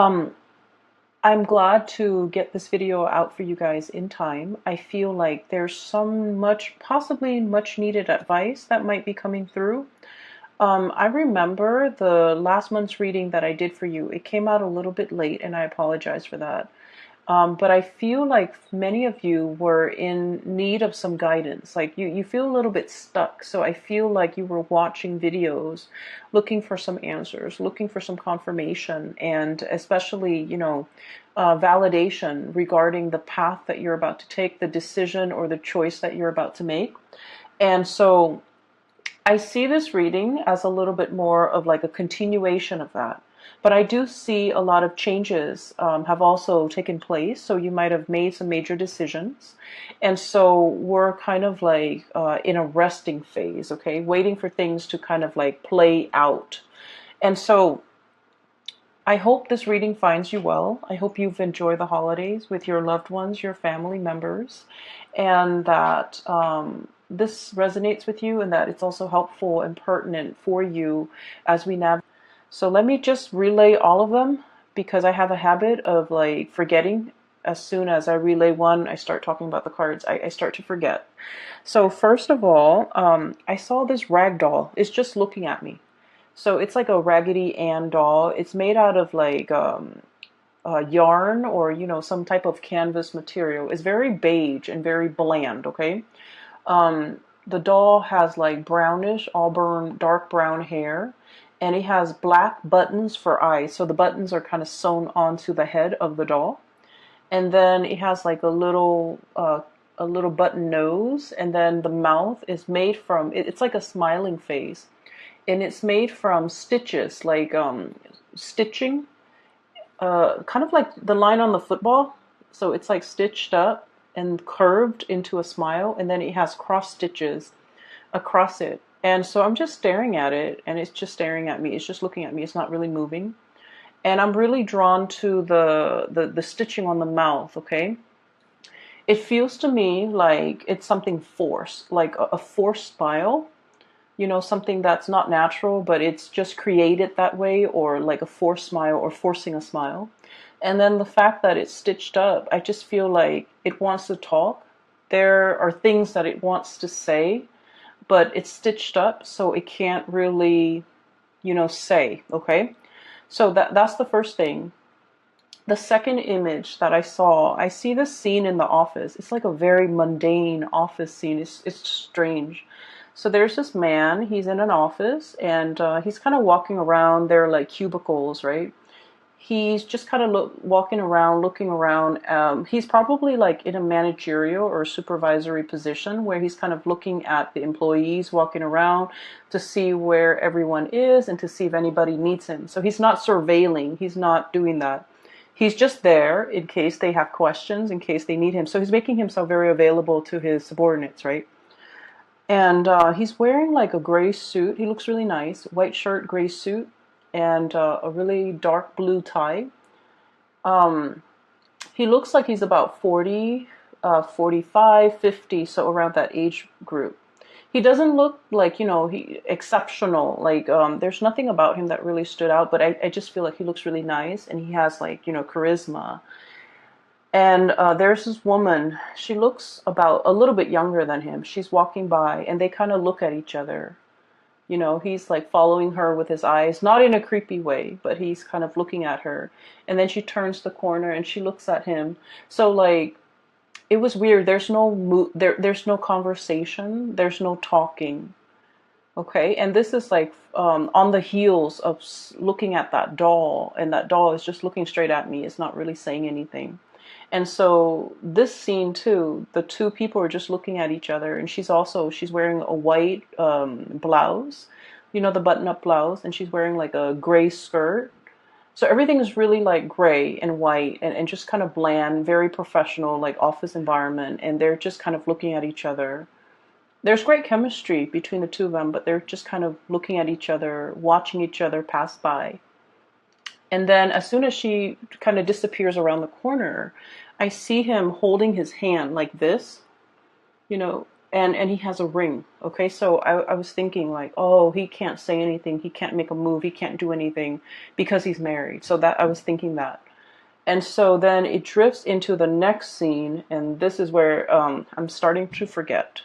Um, I'm glad to get this video out for you guys in time. I feel like there's possibly much needed advice that might be coming through. I remember the last month's reading that I did for you. It came out a little bit late, and I apologize for that. But I feel like many of you were in need of some guidance. Like you feel a little bit stuck. So I feel like you were watching videos, looking for some answers, looking for some confirmation, and especially, validation regarding the path that you're about to take, the decision or the choice that you're about to make. And so I see this reading as a little bit more of like a continuation of that. But I do see a lot of changes have also taken place. So you might have made some major decisions. And so we're kind of like in a resting phase, okay? Waiting for things to kind of like play out. And so I hope this reading finds you well. I hope you've enjoyed the holidays with your loved ones, your family members, and that this resonates with you and that it's also helpful and pertinent for you as we navigate. So let me just relay all of them because I have a habit of like forgetting. As soon as I relay one, I start talking about the cards. I start to forget. So first of all, I saw this rag doll. It's just looking at me. So it's like a Raggedy Ann doll. It's made out of like yarn or some type of canvas material. It's very beige and very bland. Okay. The doll has like brownish auburn dark brown hair, and it has black buttons for eyes. So the buttons are kind of sewn onto the head of the doll, and then it has like a little button nose, and then the mouth is made from it's like a smiling face, and it's made from stitches, like stitching, kind of like the line on the football. So it's like stitched up and curved into a smile, and then it has cross stitches across it. And so I'm just staring at it, and it's just staring at me. It's just looking at me. It's not really moving. And I'm really drawn to the stitching on the mouth, okay? It feels to me like it's something forced, like a forced smile, something that's not natural, but it's just created that way, or like a forced smile or forcing a smile. And then the fact that it's stitched up, I just feel like it wants to talk. There are things that it wants to say, but it's stitched up, so it can't really, say, okay? So that's the first thing. The second image that I see this scene in the office. It's like a very mundane office scene. It's strange. So there's this man, he's in an office, and he's kind of walking around. There are like cubicles, right? He's just kind of walking around, looking around. He's probably like in a managerial or supervisory position where he's kind of looking at the employees walking around to see where everyone is and to see if anybody needs him. So he's not surveilling, he's not doing that. He's just there in case they have questions, in case they need him. So he's making himself very available to his subordinates, right? And he's wearing like a gray suit. He looks really nice. White shirt, gray suit, and a really dark blue tie. Um, he looks like he's about 40, 45, 50, so around that age group. He doesn't look like, he exceptional. Like, there's nothing about him that really stood out, but I just feel like he looks really nice, and he has like, charisma. And there's this woman. She looks about a little bit younger than him. She's walking by, and they kind of look at each other. He's like following her with his eyes, not in a creepy way, but he's kind of looking at her. And then she turns the corner and she looks at him. So like, it was weird. There's no conversation. There's no talking. Okay. And this is like on the heels of looking at that doll, and that doll is just looking straight at me. It's not really saying anything. And so this scene too, the two people are just looking at each other, and she's wearing a white blouse, the button-up blouse, and she's wearing like a gray skirt. So everything is really like gray and white, and just kind of bland, very professional, like office environment, and they're just kind of looking at each other. There's great chemistry between the two of them, but they're just kind of looking at each other, watching each other pass by. And then as soon as she kind of disappears around the corner, I see him holding his hand like this, you know, and he has a ring. Okay, so I was thinking like, oh, he can't say anything, he can't make a move, he can't do anything because he's married. So that I was thinking that. And so then it drifts into the next scene, and this is where I'm starting to forget.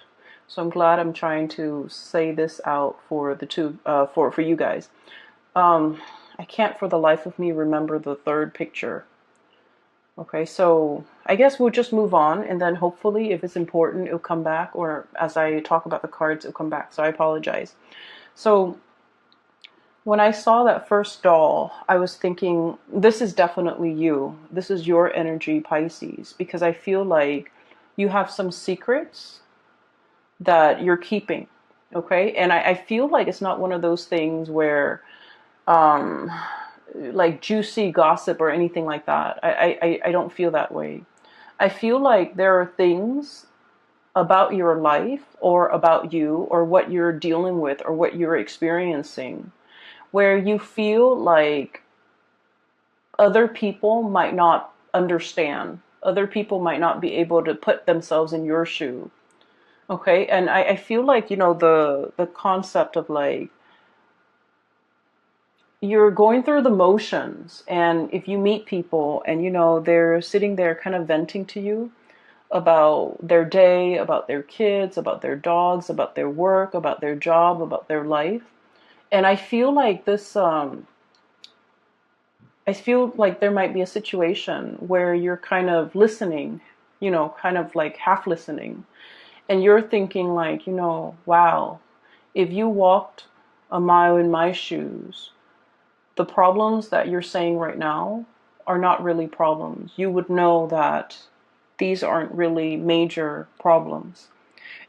So I'm glad I'm trying to say this out for the two for you guys. I can't for the life of me remember the third picture. Okay, so I guess we'll just move on, and then hopefully, if it's important, it'll come back, or as I talk about the cards, it'll come back. So I apologize. So when I saw that first doll, I was thinking, this is definitely you. This is your energy, Pisces, because I feel like you have some secrets that you're keeping. Okay, and I feel like it's not one of those things where um, like juicy gossip or anything like that. I don't feel that way. I feel like there are things about your life or about you or what you're dealing with or what you're experiencing where you feel like other people might not understand. Other people might not be able to put themselves in your shoe. Okay. And I feel like, the concept of like, you're going through the motions, and if you meet people and they're sitting there kind of venting to you about their day, about their kids, about their dogs, about their work, about their job, about their life. And I feel like I feel like there might be a situation where you're kind of listening, kind of like half listening, and you're thinking like, wow, if you walked a mile in my shoes, the problems that you're saying right now are not really problems. You would know that these aren't really major problems.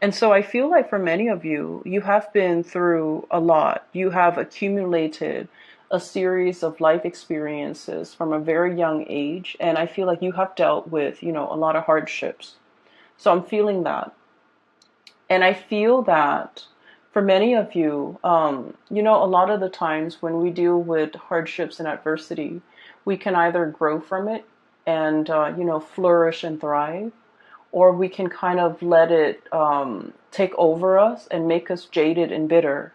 And so I feel like for many of you, you have been through a lot. You have accumulated a series of life experiences from a very young age. And I feel like you have dealt with, a lot of hardships. So I'm feeling that. And I feel that for many of you, a lot of the times when we deal with hardships and adversity, we can either grow from it and, flourish and thrive, or we can kind of let it take over us and make us jaded and bitter.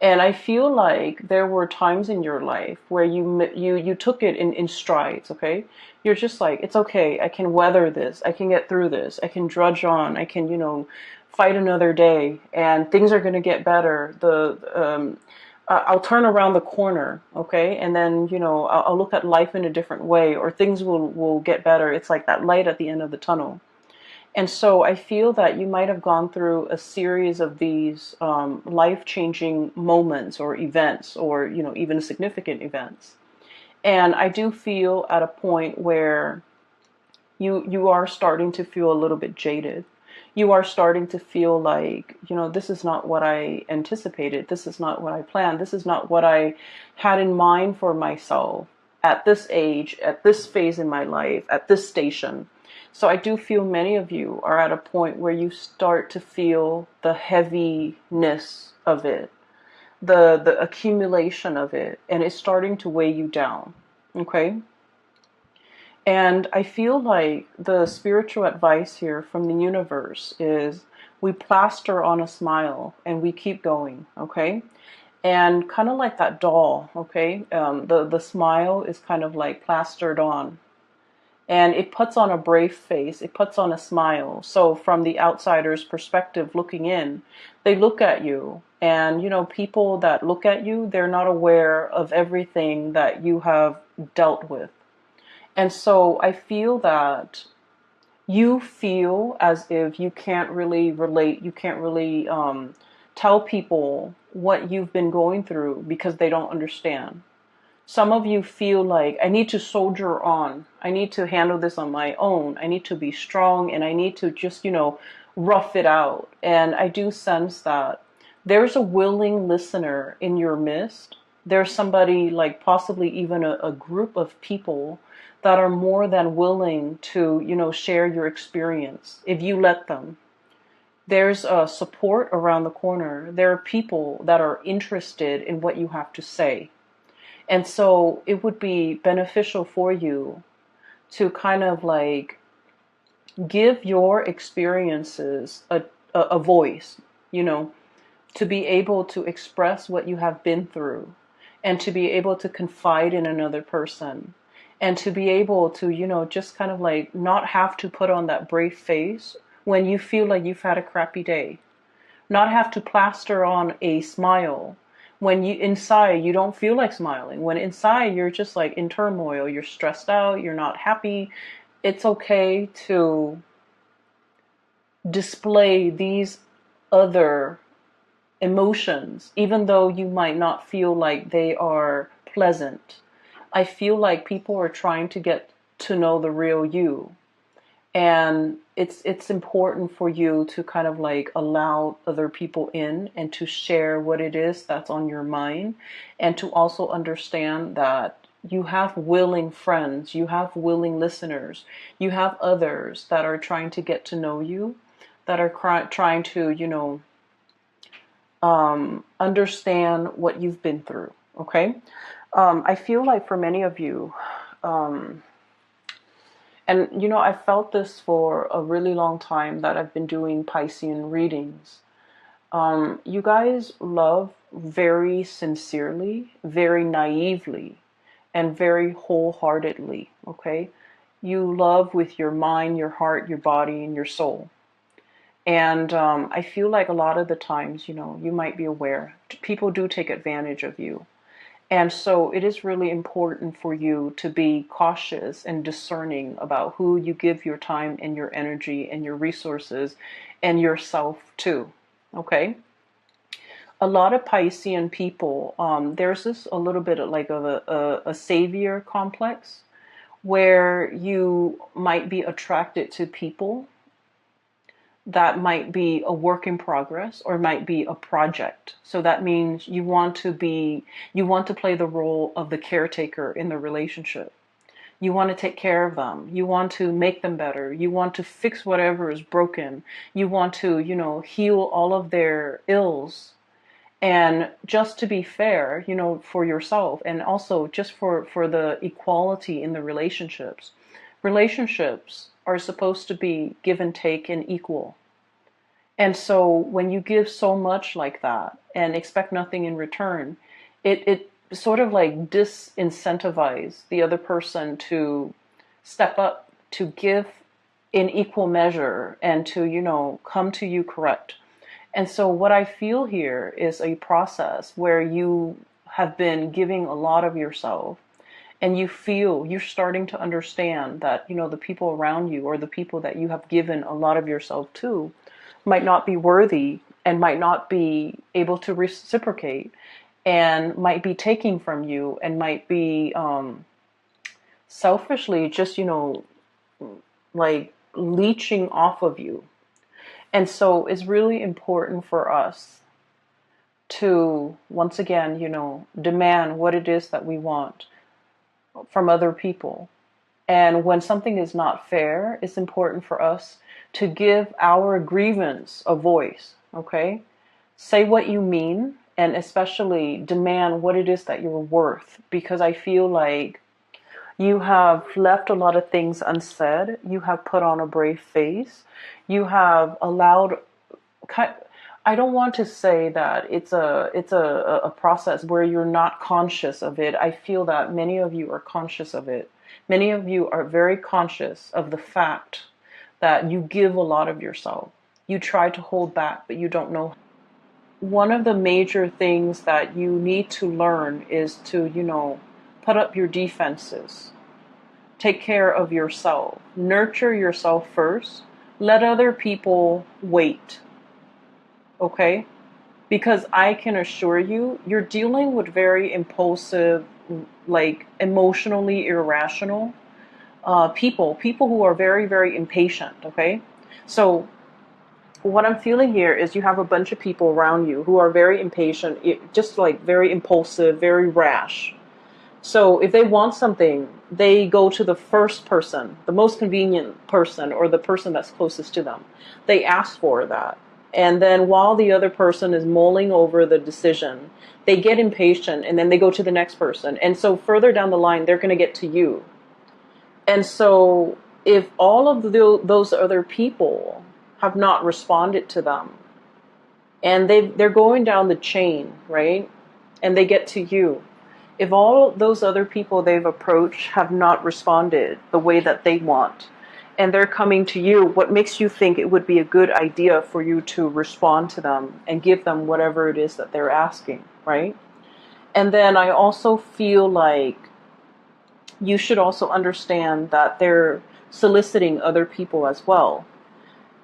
And I feel like there were times in your life where you took it in strides, okay? You're just like, it's okay, I can weather this, I can get through this, I can drudge on, I can, fight another day, and things are going to get better. I'll turn around the corner, okay? And then, I'll look at life in a different way, or things will get better. It's like that light at the end of the tunnel. And so I feel that you might have gone through a series of these life-changing moments or events, or even significant events. And I do feel at a point where you are starting to feel a little bit jaded. You are starting to feel like, this is not what I anticipated. This is not what I planned. This is not what I had in mind for myself at this age, at this phase in my life, at this station. So I do feel many of you are at a point where you start to feel the heaviness of it, the accumulation of it, and it's starting to weigh you down. Okay? And I feel like the spiritual advice here from the universe is we plaster on a smile and we keep going, okay? And kind of like that doll, okay? The smile is kind of like plastered on. And it puts on a brave face. It puts on a smile. So from the outsider's perspective looking in, they look at you. And, people that look at you, they're not aware of everything that you have dealt with. And so I feel that you feel as if you can't really relate, you can't really tell people what you've been going through because they don't understand. Some of you feel like, I need to soldier on. I need to handle this on my own. I need to be strong, and I need to just, rough it out. And I do sense that there's a willing listener in your midst. There's somebody, like possibly even a group of people that are more than willing to, share your experience if you let them. There's support around the corner. There are people that are interested in what you have to say. And so it would be beneficial for you to kind of like give your experiences a voice, you know, to be able to express what you have been through, and to be able to confide in another person, and to be able to, you know, just kind of like not have to put on that brave face when you feel like you've had a crappy day, not have to plaster on a smile when you inside you don't feel like smiling, when inside you're just like in turmoil, you're stressed out, you're not happy. It's okay to display these other emotions, even though you might not feel like they are pleasant. I feel like people are trying to get to know the real you. And it's important for you to kind of like allow other people in and to share what it is that's on your mind, and to also understand that you have willing friends, you have willing listeners, you have others that are trying to get to know you, that are trying to, you know, understand what you've been through. Okay. I feel like for many of you, and you know, I felt this for a really long time that I've been doing Piscean readings. You guys love very sincerely, very naively, and very wholeheartedly. Okay. You love with your mind, your heart, your body, and your soul. And I feel like a lot of the times, you know, you might be aware, people do take advantage of you. And so it is really important for you to be cautious and discerning about who you give your time and your energy and your resources and yourself to. Okay? A lot of Piscean people, there's this a little bit of like of a savior complex, where you might be attracted to people that might be a work in progress or might be a project. So that means you want to play the role of the caretaker in the relationship. You want to take care of them. You want to make them better. You want to fix whatever is broken. You want to, you know, heal all of their ills. And just to be fair, you know, for yourself, and also just for the equality in the relationships. Relationships are supposed to be give and take and equal. And so when you give so much like that and expect nothing in return, it sort of like disincentivize the other person to step up, to give in equal measure, and to, you know, come to you correct. And so what I feel here is a process where you have been giving a lot of yourself, and you feel you're starting to understand that, you know, the people around you or the people that you have given a lot of yourself to might not be worthy and might not be able to reciprocate, and might be taking from you, and might be selfishly just, you know, like leeching off of you. And so it's really important for us to, once again, you know, demand what it is that we want from other people. And when something is not fair, it's important for us to give our grievance a voice, okay? Say what you mean, and especially demand what it is that you're worth, because I feel like you have left a lot of things unsaid. You have put on a brave face. You have allowed, I don't want to say that it's a process where you're not conscious of it. I feel that many of you are conscious of it. Many of you are very conscious of the fact that you give a lot of yourself. You try to hold back, but you don't know. One of the major things that you need to learn is to, you know, put up your defenses. Take care of yourself. Nurture yourself first. Let other people wait. Okay? Because I can assure you, you're dealing with very impulsive, like emotionally irrational people who are very, very impatient. Okay? So what I'm feeling here is you have a bunch of people around you who are very impatient, just like very impulsive, very rash. So if they want something, they go to the first person, the most convenient person, or the person that's closest to them. They ask for that. And then while the other person is mulling over the decision, they get impatient, and then they go to the next person. And so further down the line, they're going to get to you. And so if all of those other people have not responded to them. And they're going down the chain, right? And they get to you. If all those other people they've approached have not responded the way that they want, and they're coming to you, what makes you think it would be a good idea for you to respond to them and give them whatever it is that they're asking, right? And then I also feel like you should also understand that they're soliciting other people as well.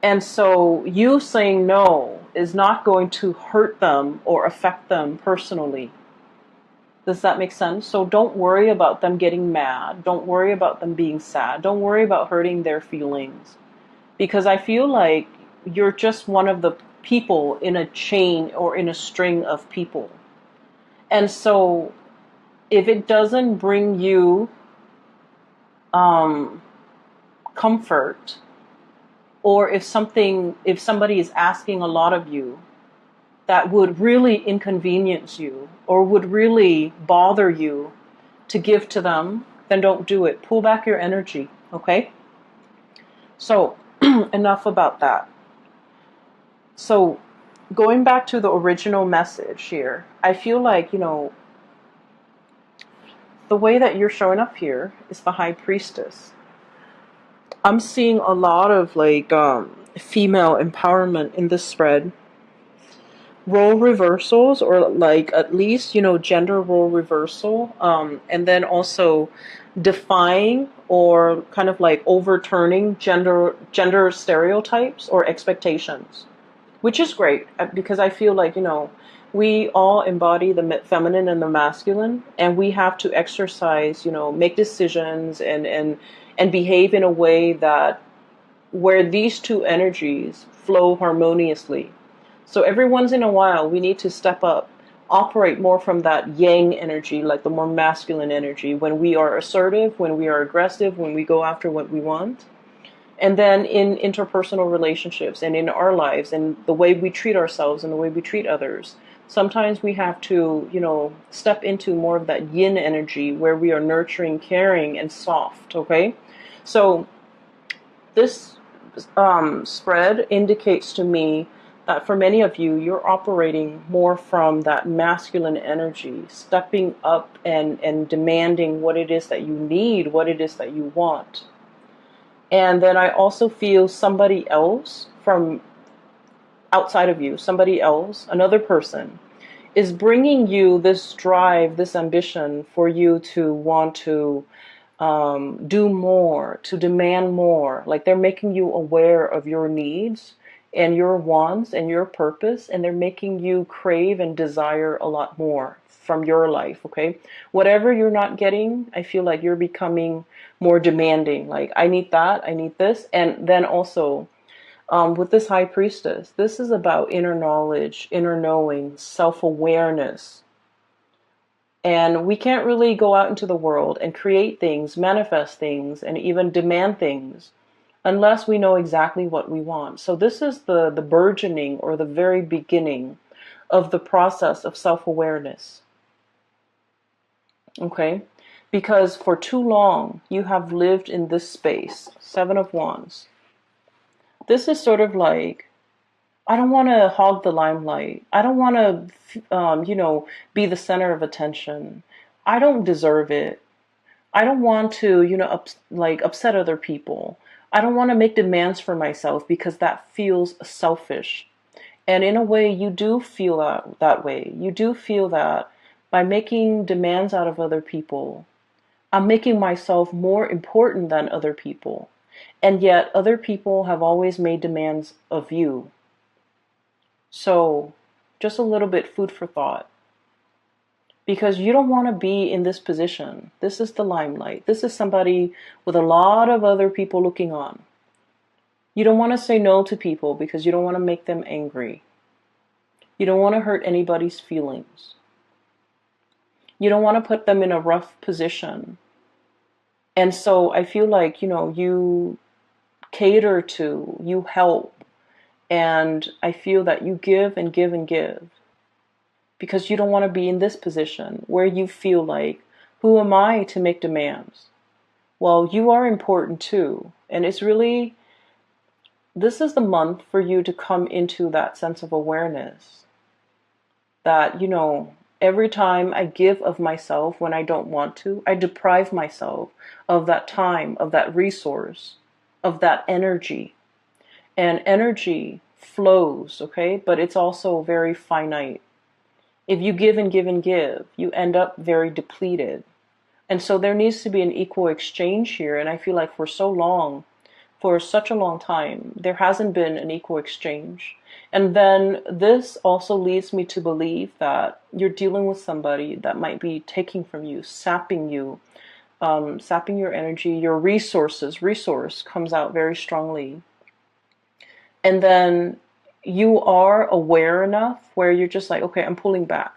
And so you saying no is not going to hurt them or affect them personally. Does that make sense? So don't worry about them getting mad. Don't worry about them being sad. Don't worry about hurting their feelings. Because I feel like you're just one of the people in a chain or in a string of people. And so if it doesn't bring you comfort, or if somebody is asking a lot of you that would really inconvenience you or would really bother you to give to them, then don't do it. Pull back your energy, okay? So enough about that. So going back to the original message here, I feel like, the way that you're showing up here is the High Priestess. I'm seeing a lot of female empowerment in this spread. Role reversals, or at least, gender role reversal. And then also defying or kind of overturning gender stereotypes or expectations, which is great because I feel like, we all embody the feminine and the masculine, and we have to exercise, make decisions and behave in a way that where these two energies flow harmoniously. So every once in a while, we need to step up, operate more from that yang energy, like the more masculine energy, when we are assertive, when we are aggressive, when we go after what we want. And then in interpersonal relationships and in our lives and the way we treat ourselves and the way we treat others, sometimes we have to, step into more of that yin energy where we are nurturing, caring, and soft, okay? So this spread indicates to me that for many of you, you're operating more from that masculine energy, stepping up and demanding what it is that you need, what it is that you want. And then I also feel somebody else from outside of you, somebody else, another person, is bringing you this drive, this ambition for you to want to do more, to demand more. Like they're making you aware of your needs and your wants and your purpose, and they're making you crave and desire a lot more from your life, okay? Whatever you're not getting, I feel like you're becoming more demanding. Like, I need that, I need this. And then also, with this High Priestess, this is about inner knowledge, inner knowing, self-awareness. And we can't really go out into the world and create things, manifest things, and even demand things unless we know exactly what we want. So this is the burgeoning or the very beginning of the process of self-awareness. Okay? Because for too long, you have lived in this space. 7 of Wands. This is sort of like, I don't want to hog the limelight. I don't want to, be the center of attention. I don't deserve it. I don't want to, upset other people. I don't want to make demands for myself because that feels selfish. And in a way, you do feel that way. You do feel that by making demands out of other people, I'm making myself more important than other people. And yet other people have always made demands of you. So just a little bit food for thought. Because you don't want to be in this position. This is the limelight. This is somebody with a lot of other people looking on. You don't want to say no to people because you don't want to make them angry. You don't want to hurt anybody's feelings. You don't want to put them in a rough position. And so I feel like, you cater to, you help. And I feel that you give and give and give. Because you don't want to be in this position where you feel like, who am I to make demands? Well, you are important too. And it's really this is the month for you to come into that sense of awareness that, every time I give of myself when I don't want to, I deprive myself of that time, of that resource, of that energy. And energy flows, okay? But it's also very finite. If you give and give and give, you end up very depleted. And so there needs to be an equal exchange here. And I feel like for such a long time, there hasn't been an equal exchange. And then this also leads me to believe that you're dealing with somebody that might be taking from you, sapping you, sapping your energy, your resources. Resource comes out very strongly. And then you are aware enough where you're just like, okay, I'm pulling back.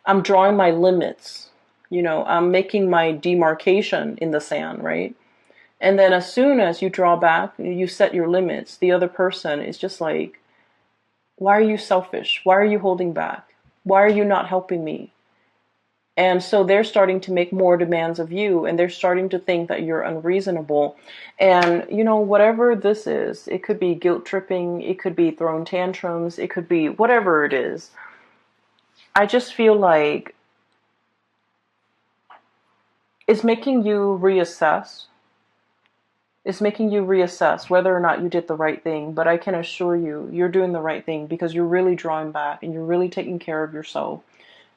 I'm drawing my limits. I'm making my demarcation in the sand, right? And then as soon as you draw back, you set your limits, the other person is just like, why are you selfish? Why are you holding back? Why are you not helping me? And so they're starting to make more demands of you, and they're starting to think that you're unreasonable. And, whatever this is, it could be guilt tripping, it could be throwing tantrums, it could be whatever it is. I just feel like it's making you reassess. It's making you reassess whether or not you did the right thing. But I can assure you, you're doing the right thing because you're really drawing back and you're really taking care of yourself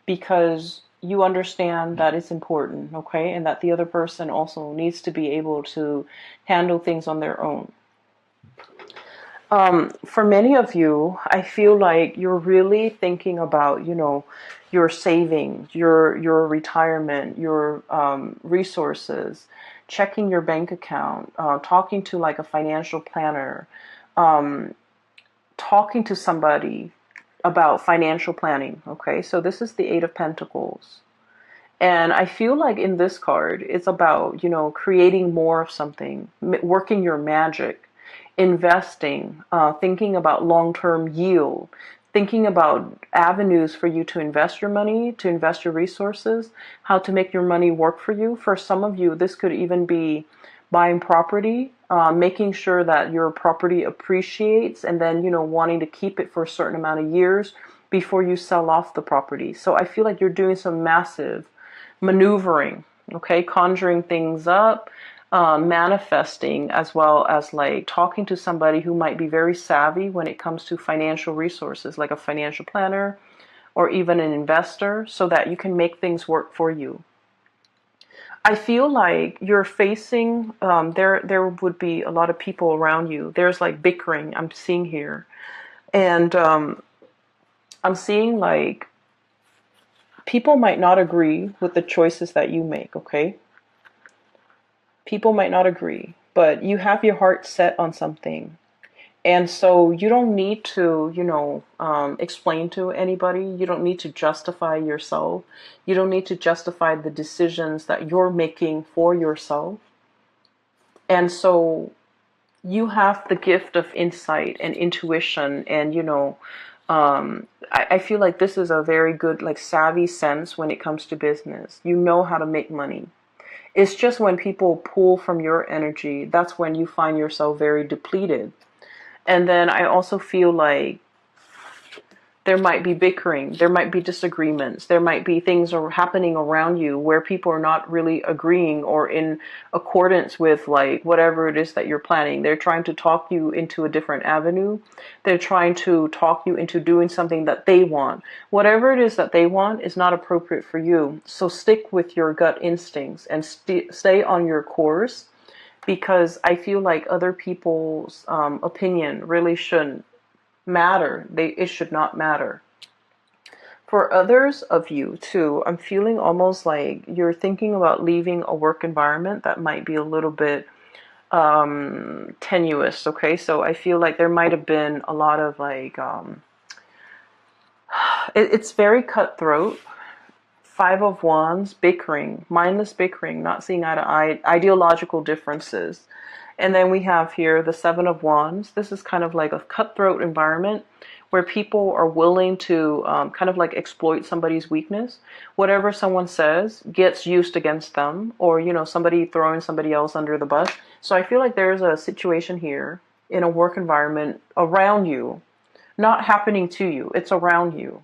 because you understand that it's important, okay? And that the other person also needs to be able to handle things on their own. For many of you, I feel like you're really thinking about, your savings, your retirement, your resources, checking your bank account, talking to like a financial planner, talking to somebody about financial planning. Okay, so this is the Eight of Pentacles. And I feel like in this card, it's about, creating more of something, working your magic, investing, thinking about long-term yield, thinking about avenues for you to invest your money, to invest your resources, how to make your money work for you. For some of you, this could even be buying property, making sure that your property appreciates, and then, wanting to keep it for a certain amount of years before you sell off the property. So I feel like you're doing some massive maneuvering, okay, conjuring things up, manifesting, as well as like talking to somebody who might be very savvy when it comes to financial resources, like a financial planner or even an investor, so that you can make things work for you. I feel like you're facing, there would be a lot of people around you. There's like bickering I'm seeing here. And I'm seeing like people might not agree with the choices that you make, okay? People might not agree, but you have your heart set on something. And so you don't need to, explain to anybody. You don't need to justify yourself. You don't need to justify the decisions that you're making for yourself. And so you have the gift of insight and intuition. And, I feel like this is a very good, like, savvy sense when it comes to business. You know how to make money. It's just when people pull from your energy, that's when you find yourself very depleted. And then I also feel like there might be bickering, there might be disagreements, there might be things are happening around you where people are not really agreeing or in accordance with like whatever it is that you're planning. They're trying to talk you into a different avenue. They're trying to talk you into doing something that they want. Whatever it is that they want is not appropriate for you. So stick with your gut instincts and stay on your course, because I feel like other people's opinion really shouldn't matter. It should not matter. For others of you too, I'm feeling almost like you're thinking about leaving a work environment that might be a little bit tenuous. Okay, so I feel like there might have been a lot of like it's very cutthroat. Five of Wands, bickering, mindless bickering, not seeing eye to eye, ideological differences. And then we have here the Seven of Wands. This is kind of like a cutthroat environment where people are willing to kind of like exploit somebody's weakness. Whatever someone says gets used against them, or, somebody throwing somebody else under the bus. So I feel like there's a situation here in a work environment around you, not happening to you, it's around you,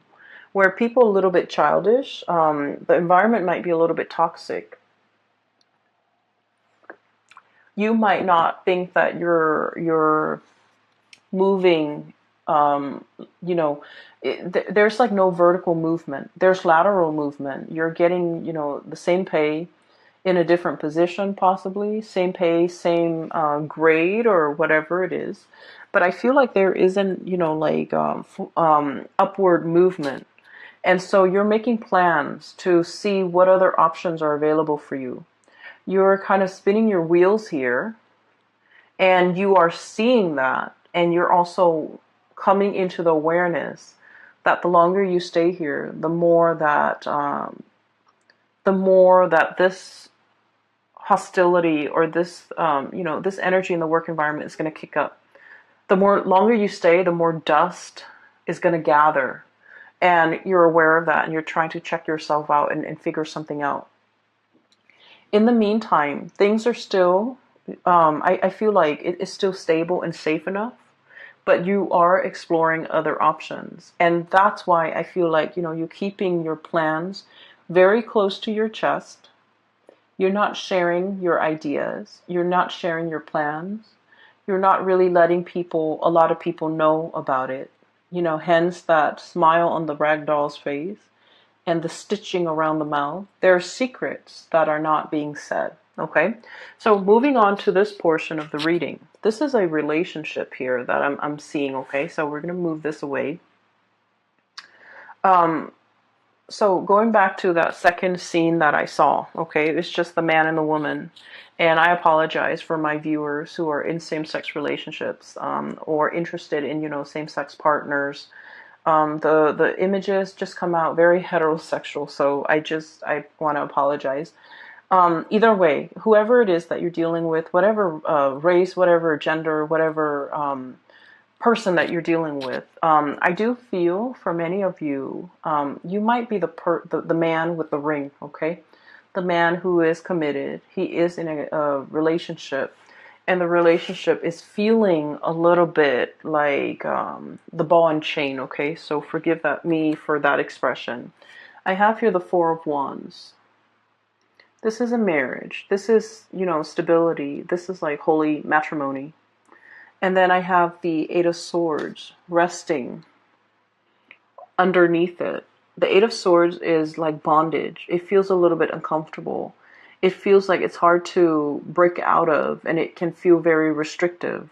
where people are a little bit childish, the environment might be a little bit toxic. You might not think that you're moving, um, you know, there's like no vertical movement. There's lateral movement. You're getting, the same pay in a different position, possibly same pay, same grade or whatever it is. But I feel like there isn't, like upward movement. And so you're making plans to see what other options are available for you. You're kind of spinning your wheels here, and you are seeing that, and you're also coming into the awareness that the longer you stay here, the more that this hostility or this this energy in the work environment is going to kick up. The more longer you stay, the more dust is going to gather, and you're aware of that, and you're trying to check yourself out and figure something out. In the meantime, things are still, I feel like it is still stable and safe enough, but you are exploring other options. And that's why I feel like, you're keeping your plans very close to your chest. You're not sharing your ideas. You're not sharing your plans. You're not really letting a lot of people know about it. Hence that smile on the rag doll's face and the stitching around the mouth. There are secrets that are not being said. Okay, so moving on to this portion of the reading. This is a relationship here that I'm seeing. Okay, so we're going to move this away. So going back to that second scene that I saw, okay, it's just the man and the woman. And I apologize for my viewers who are in same-sex relationships, or interested in, same-sex partners. The images just come out very heterosexual, so I want to apologize. Either way, whoever it is that you're dealing with, whatever race, whatever gender, whatever person that you're dealing with, I do feel for many of you, you might be the man with the ring, okay? The man who is committed. He is in a relationship, and the relationship is feeling a little bit like the ball and chain, okay? So forgive me for that expression. I have here the Four of Wands. This is a marriage. This is, stability. This is like holy matrimony. And then I have the Eight of Swords resting underneath it. The Eight of Swords is like bondage. It feels a little bit uncomfortable. It feels like it's hard to break out of, and it can feel very restrictive.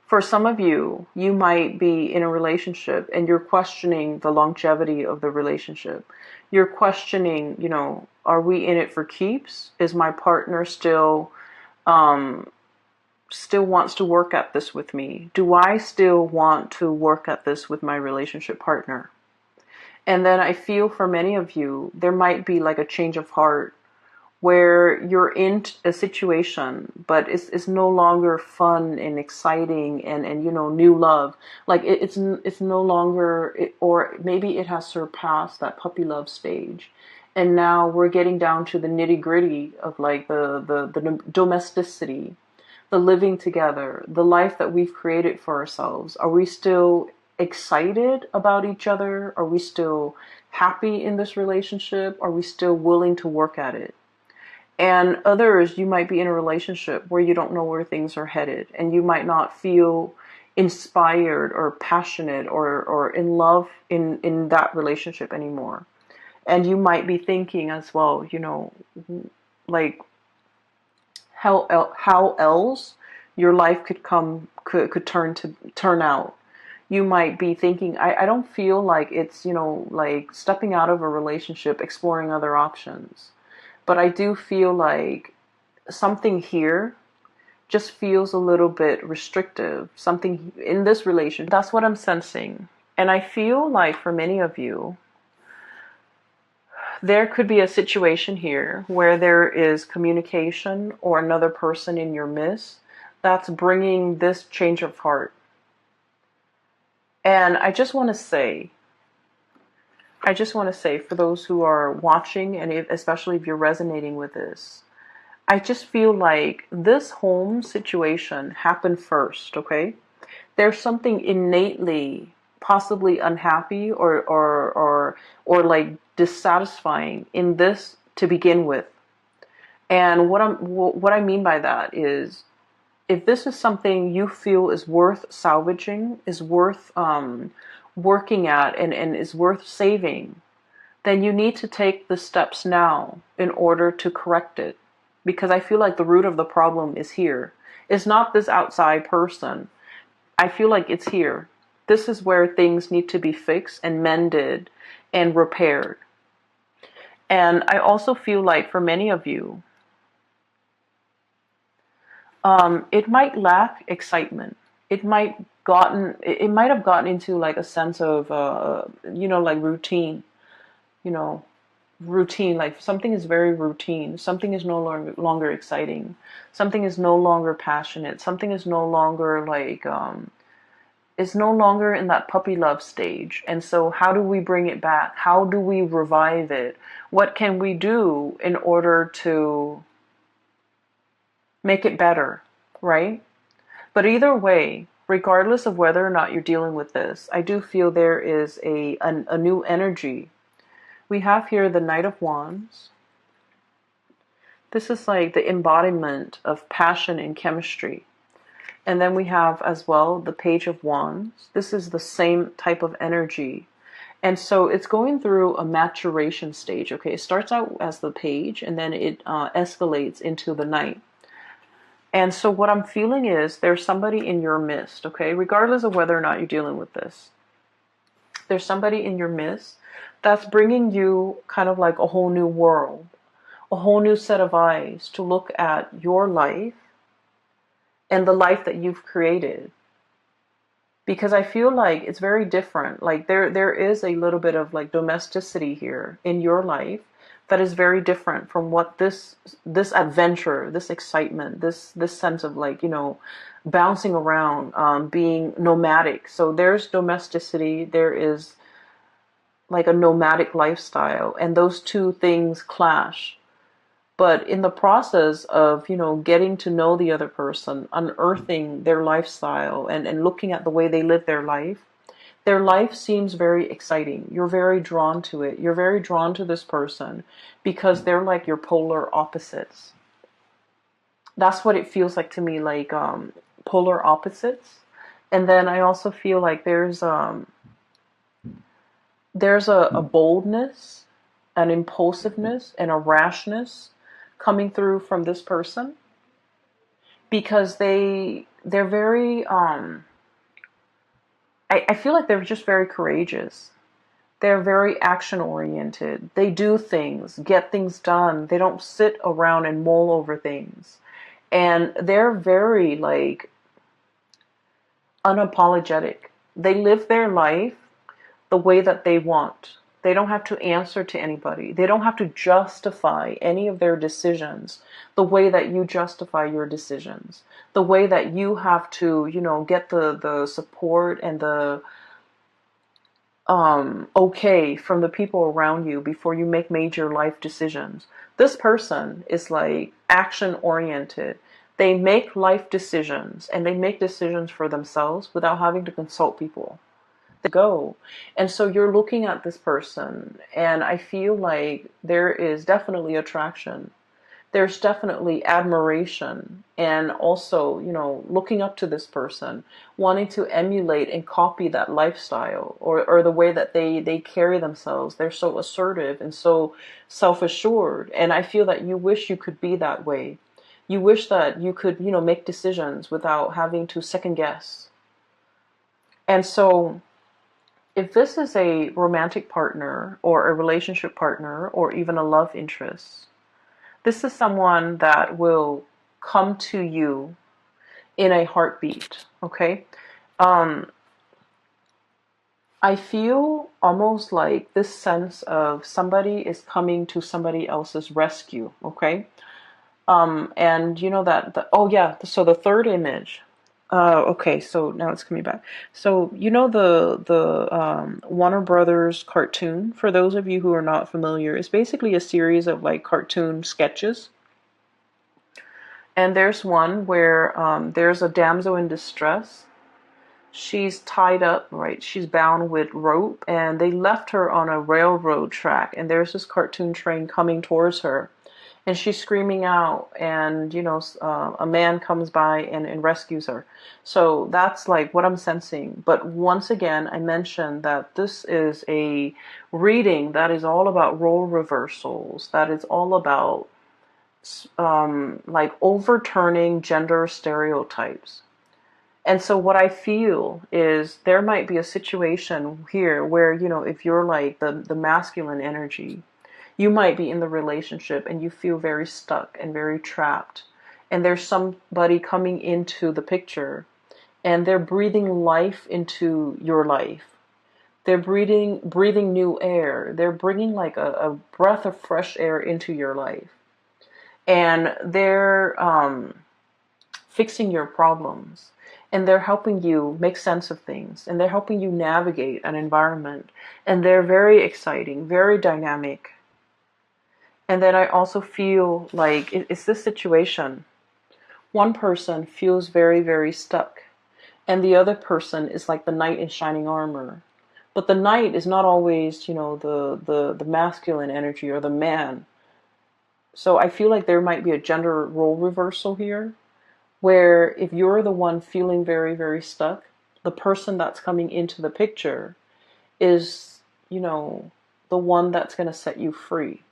For some of you, you might be in a relationship and you're questioning the longevity of the relationship. You're questioning, are we in it for keeps? Is my partner still wants to work at this with me? Do I still want to work at this with my relationship partner? And then I feel for many of you, there might be like a change of heart where you're in a situation, but it's no longer fun and exciting and new love. Like it's no longer, or maybe it has surpassed that puppy love stage. And now we're getting down to the nitty gritty of like the domesticity, the living together, the life that we've created for ourselves. Are we still excited about each other? Are we still happy in this relationship? Are we still willing to work at it? And others, you might be in a relationship where you don't know where things are headed, and you might not feel inspired or passionate or in love in that relationship anymore. And you might be thinking as well, like how else your life could turn out. You might be thinking, I don't feel like it's, like stepping out of a relationship, exploring other options. But I do feel like something here just feels a little bit restrictive. Something in this relationship. That's what I'm sensing. And I feel like for many of you, there could be a situation here where there is communication or another person in your midst that's bringing this change of heart. And I just want to say for those who are watching, and especially if you're resonating with this, I just feel like this home situation happened first, okay? There's something innately possibly unhappy or like dissatisfying in this to begin with. And what I mean by that is, if this is something you feel is worth salvaging, is worth working at, and is worth saving, then you need to take the steps now in order to correct it. Because I feel like the root of the problem is here. It's not this outside person. I feel like it's here. This is where things need to be fixed and mended and repaired. And I also feel like for many of you, it might lack excitement. It might have gotten into like a sense of, like routine, you know, routine, like something is very routine. Something is no longer exciting. Something is no longer passionate. Something is no longer like, it's no longer in that puppy love stage. And so how do we bring it back? How do we revive it? What can we do in order to make it better, right? But either way, regardless of whether or not you're dealing with this, I do feel there is a new energy. We have here the Knight of Wands. This is like the embodiment of passion and chemistry. And then we have as well the Page of Wands. This is the same type of energy. And so it's going through a maturation stage. Okay, it starts out as the Page and then it escalates into the Knight. And so what I'm feeling is there's somebody in your midst, okay, regardless of whether or not you're dealing with this. There's somebody in your midst that's bringing you kind of like a whole new world, a whole new set of eyes to look at your life and the life that you've created. Because I feel like it's very different. Like there is a little bit of like domesticity here in your life that is very different from what this adventure, this excitement, this sense of like, bouncing around, being nomadic. So there's domesticity, there is like a nomadic lifestyle, and those two things clash. But in the process of, getting to know the other person, unearthing their lifestyle and looking at the way they live their life seems very exciting. You're very drawn to it. You're very drawn to this person because they're like your polar opposites. That's what it feels like to me, like polar opposites. And then I also feel like there's a boldness, an impulsiveness, and a rashness coming through from this person because they're very I feel like they're just very courageous. They're very action oriented. They do things, get things done. They don't sit around and mull over things. And they're very like unapologetic. They live their life the way that they want. They don't have to answer to anybody. They don't have to justify any of their decisions the way that you justify your decisions. The way that you have to, get the support and the okay from the people around you before you make major life decisions. This person is like action oriented. They make life decisions and they make decisions for themselves without having to consult people. Go. And so you're looking at this person and I feel like there is definitely attraction. There's definitely admiration and also, looking up to this person, wanting to emulate and copy that lifestyle or the way that they carry themselves. They're so assertive and so self-assured. And I feel that you wish you could be that way. You wish that you could, make decisions without having to second guess. And so if this is a romantic partner or a relationship partner or even a love interest, this is someone that will come to you in a heartbeat, okay? I feel almost like this sense of somebody is coming to somebody else's rescue, okay? And so the third image. Okay, so now it's coming back. So the Warner Brothers cartoon. For those of you who are not familiar, it's basically a series of like cartoon sketches. And there's one where there's a damsel in distress. She's tied up, right? She's bound with rope, and they left her on a railroad track. And there's this cartoon train coming towards her, and she's screaming out. And a man comes by and rescues her. So that's like what I'm sensing. But once again, I mentioned that this is a reading that is all about role reversals. That is all about like overturning gender stereotypes. And so what I feel is there might be a situation here where, if you're like the masculine energy, you might be in the relationship and you feel very stuck and very trapped. And there's somebody coming into the picture and they're breathing life into your life. They're breathing new air. They're bringing like a breath of fresh air into your life. And they're fixing your problems, and they're helping you make sense of things, and they're helping you navigate an environment, and they're very exciting, very dynamic. And then I also feel like it's this situation. One person feels very, very stuck, and the other person is like the knight in shining armor. But the knight is not always, the masculine energy or the man. So I feel like there might be a gender role reversal here, where if you're the one feeling very, very stuck, the person that's coming into the picture is, the one that's going to set you free,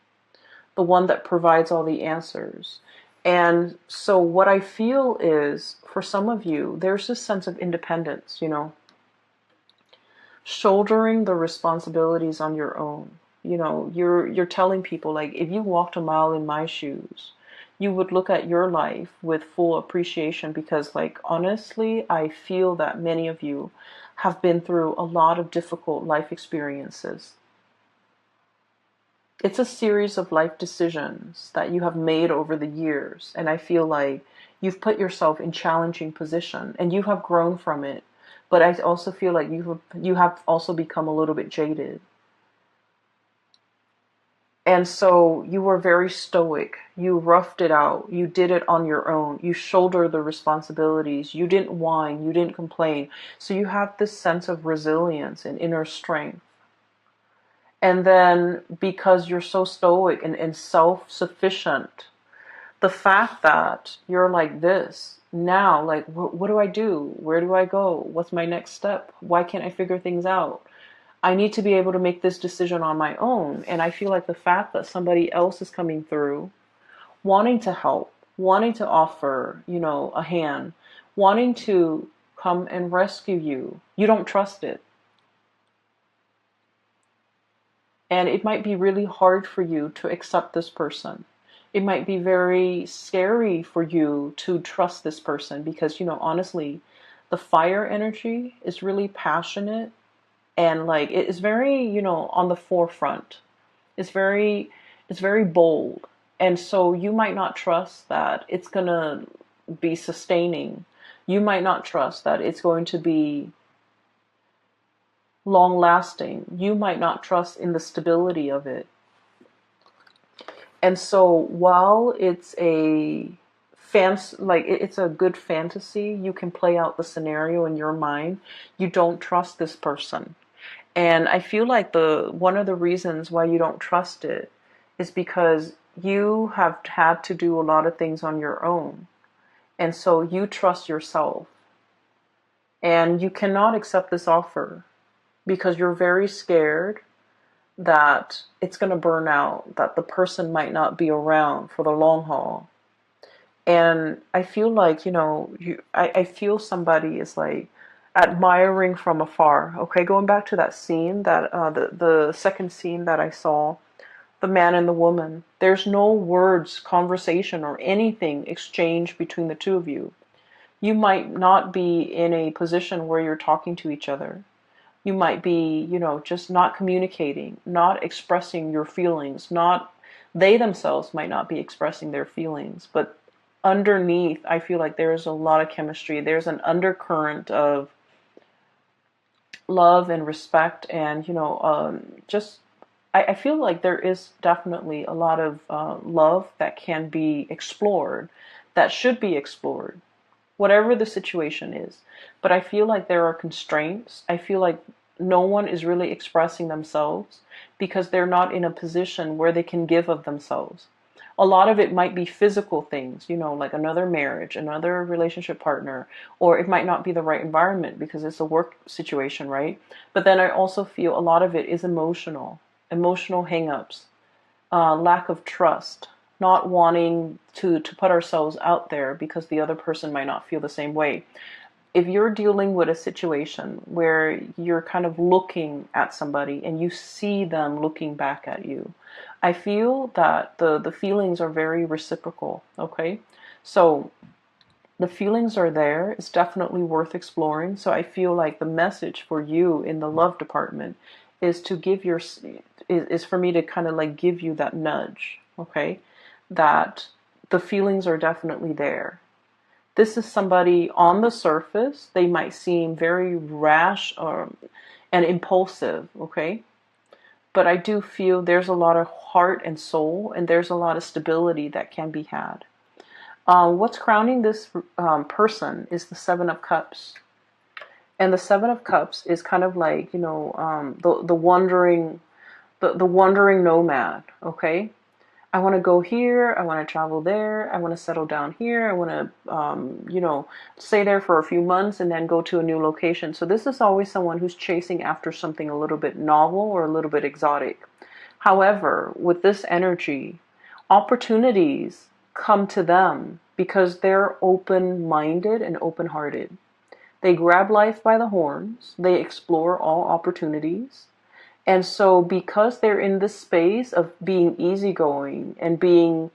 the one that provides all the answers. And so what I feel is, for some of you, there's this sense of independence, shouldering the responsibilities on your own. You're telling people, like, if you walked a mile in my shoes, you would look at your life with full appreciation, because, like, honestly, I feel that many of you have been through a lot of difficult life experiences. It's a series of life decisions that you have made over the years, and I feel like you've put yourself in challenging position and you have grown from it. But I also feel like you have also become a little bit jaded. And so you were very stoic. You roughed it out. You did it on your own. You shouldered the responsibilities. You didn't whine. You didn't complain. So you have this sense of resilience and inner strength. And then because you're so stoic and self-sufficient, the fact that you're like this now, like, what do I do? Where do I go? What's my next step? Why can't I figure things out? I need to be able to make this decision on my own. And I feel like the fact that somebody else is coming through, wanting to help, wanting to offer, a hand, wanting to come and rescue you, you don't trust it. And it might be really hard for you to accept this person. It might be very scary for you to trust this person because, honestly, the fire energy is really passionate, and like it is very, on the forefront. It's very bold. And so you might not trust that it's going to be sustaining. You might not trust that it's going to be long lasting. You might not trust in the stability of it. And so while it's it's a good fantasy, you can play out the scenario in your mind, you don't trust this person. And I feel like one of the reasons why you don't trust it is because you have had to do a lot of things on your own. And so you trust yourself. And you cannot accept this offer because you're very scared that it's going to burn out, that the person might not be around for the long haul. And I feel like, I feel somebody is like admiring from afar. Okay, going back to that scene, that the second scene that I saw, the man and the woman, there's no words, conversation, or anything exchanged between the two of you. You might not be in a position where you're talking to each other. You might be, just not communicating, not expressing your feelings, they themselves might not be expressing their feelings, but underneath, I feel like there's a lot of chemistry. There's an undercurrent of love and respect, and, I feel like there is definitely a lot of love that can be explored, that should be explored, whatever the situation is. But I feel like there are constraints. I feel like no one is really expressing themselves because they're not in a position where they can give of themselves. A lot of it might be physical things, like another marriage, another relationship partner, or it might not be the right environment because it's a work situation, right? But then I also feel a lot of it is emotional hangups, lack of trust, not wanting to put ourselves out there because the other person might not feel the same way. If you're dealing with a situation where you're kind of looking at somebody and you see them looking back at you, I feel that the feelings are very reciprocal, okay? So the feelings are there. It's definitely worth exploring. So I feel like the message for you in the love department is to give is for me to kind of like give you that nudge, okay? That the feelings are definitely there. This is somebody on the surface, they might seem very rash and impulsive, okay? But I do feel there's a lot of heart and soul, and there's a lot of stability that can be had. What's crowning this person is the Seven of Cups. And the Seven of Cups is kind of like, the wandering, the wandering nomad, okay? I want to go here, I want to travel there, I want to settle down here, I want to, stay there for a few months and then go to a new location. So this is always someone who's chasing after something a little bit novel or a little bit exotic. However, with this energy, opportunities come to them because they're open-minded and open-hearted. They grab life by the horns, they explore all opportunities. And so because they're in this space of being easygoing and being,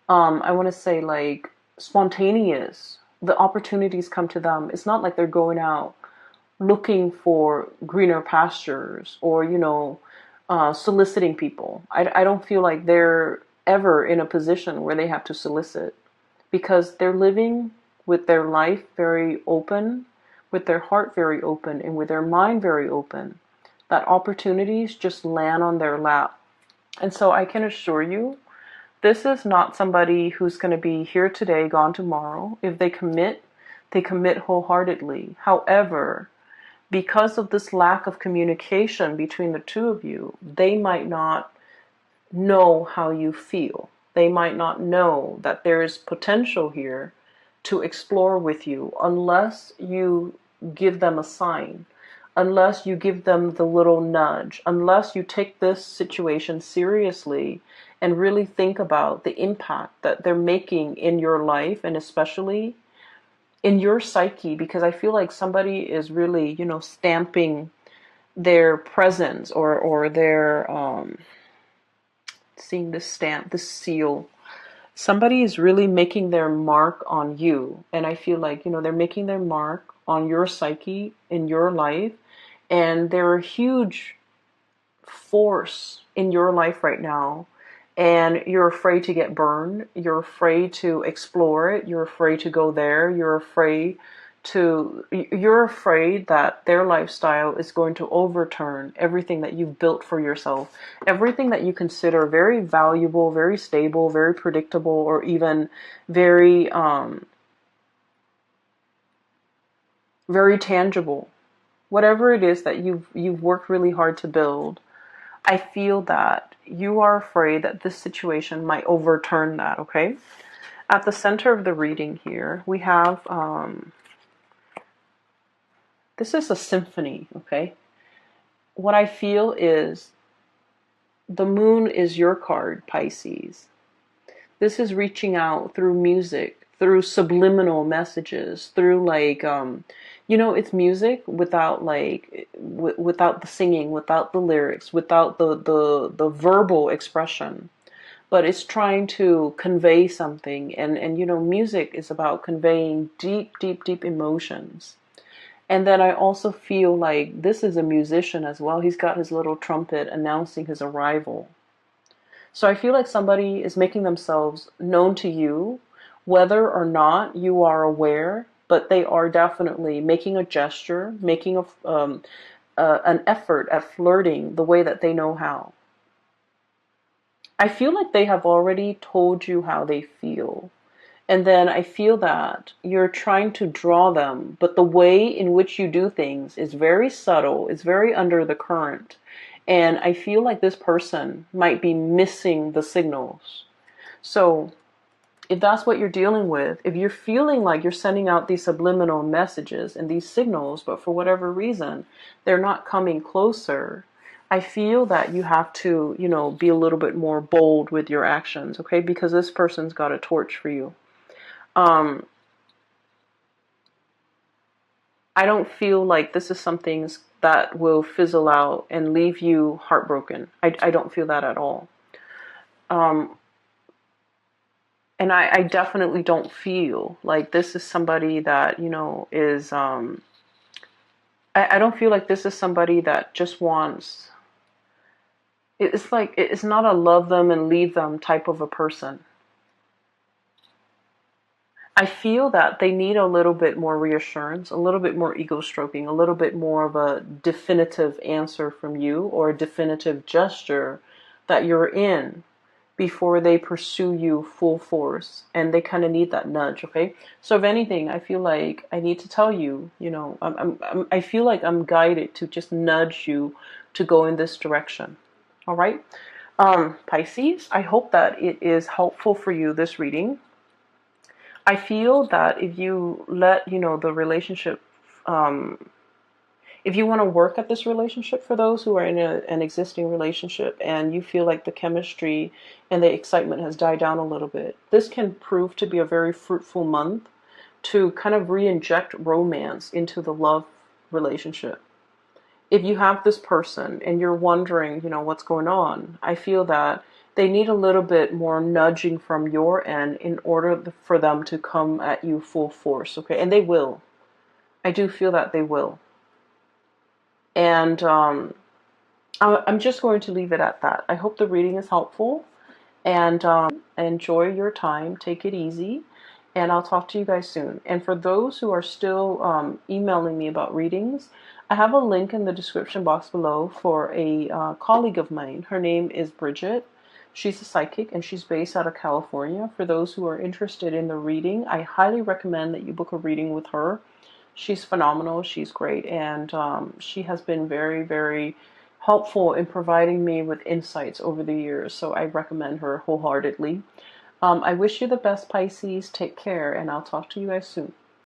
I want to say like spontaneous, the opportunities come to them. It's not like they're going out looking for greener pastures or, soliciting people. I don't feel like they're ever in a position where they have to solicit because they're living with their life very open, with their heart very open, and with their mind very open. That opportunities just land on their lap. And so I can assure you, this is not somebody who's going to be here today, gone tomorrow. If they commit wholeheartedly. However, because of this lack of communication between the two of you, they might not know how you feel. They might not know that there is potential here to explore with you unless you give them a sign, unless you give them the little nudge, unless you take this situation seriously and really think about the impact that they're making in your life and especially in your psyche, because I feel like somebody is really, stamping their presence or their, seeing this stamp, this seal. Somebody is really making their mark on you. And I feel like, they're making their mark on your psyche in your life. And they're a huge force in your life right now. And you're afraid to get burned. You're afraid to explore it. You're afraid to go there. You're afraid that their lifestyle is going to overturn everything that you've built for yourself. Everything that you consider very valuable, very stable, very predictable, or even very, very tangible. Whatever it is that you've worked really hard to build, I feel that you are afraid that this situation might overturn that, okay? At the center of the reading here, we have, this is a symphony, okay? What I feel is the moon is your card, Pisces. This is reaching out through music, through subliminal messages, through like, it's music without like, without the singing, without the lyrics, without the verbal expression. But it's trying to convey something. And music is about conveying deep, deep, deep emotions. And then I also feel like this is a musician as well. He's got his little trumpet announcing his arrival. So I feel like somebody is making themselves known to you, whether or not you are aware, but they are definitely making a gesture, making an effort at flirting the way that they know how. I feel like they have already told you how they feel. And then I feel that you're trying to draw them, but the way in which you do things is very subtle, it's very under the current. And I feel like this person might be missing the signals. So if that's what you're dealing with, if you're feeling like you're sending out these subliminal messages and these signals, but for whatever reason, they're not coming closer, I feel that you have to, be a little bit more bold with your actions, okay? Because this person's got a torch for you. I don't feel like this is something that will fizzle out and leave you heartbroken. I don't feel that at all. And I definitely don't feel like this is somebody that, is, I don't feel like this is somebody that just wants, it's like, it's not a love them and leave them type of a person. I feel that they need a little bit more reassurance, a little bit more ego stroking, a little bit more of a definitive answer from you or a definitive gesture that you're in before they pursue you full force. And they kind of need that nudge, okay? So if anything, I feel like I need to tell you, I feel like I'm guided to just nudge you to go in this direction. All right? Pisces, I hope that it is helpful for you, this reading. I feel that if you let, the relationship, if you want to work at this relationship, for those who are in an existing relationship and you feel like the chemistry and the excitement has died down a little bit, this can prove to be a very fruitful month to kind of re-inject romance into the love relationship. If you have this person and you're wondering, what's going on, I feel that they need a little bit more nudging from your end in order for them to come at you full force, okay? And they will. I do feel that they will. And I'm just going to leave it at that. I hope the reading is helpful. And enjoy your time. Take it easy. And I'll talk to you guys soon. And for those who are still emailing me about readings, I have a link in the description box below for a colleague of mine. Her name is Bridget. She's a psychic and she's based out of California. For those who are interested in the reading, I highly recommend that you book a reading with her. She's phenomenal. She's great. And she has been very, very helpful in providing me with insights over the years. So I recommend her wholeheartedly. I wish you the best, Pisces. Take care, and I'll talk to you guys soon.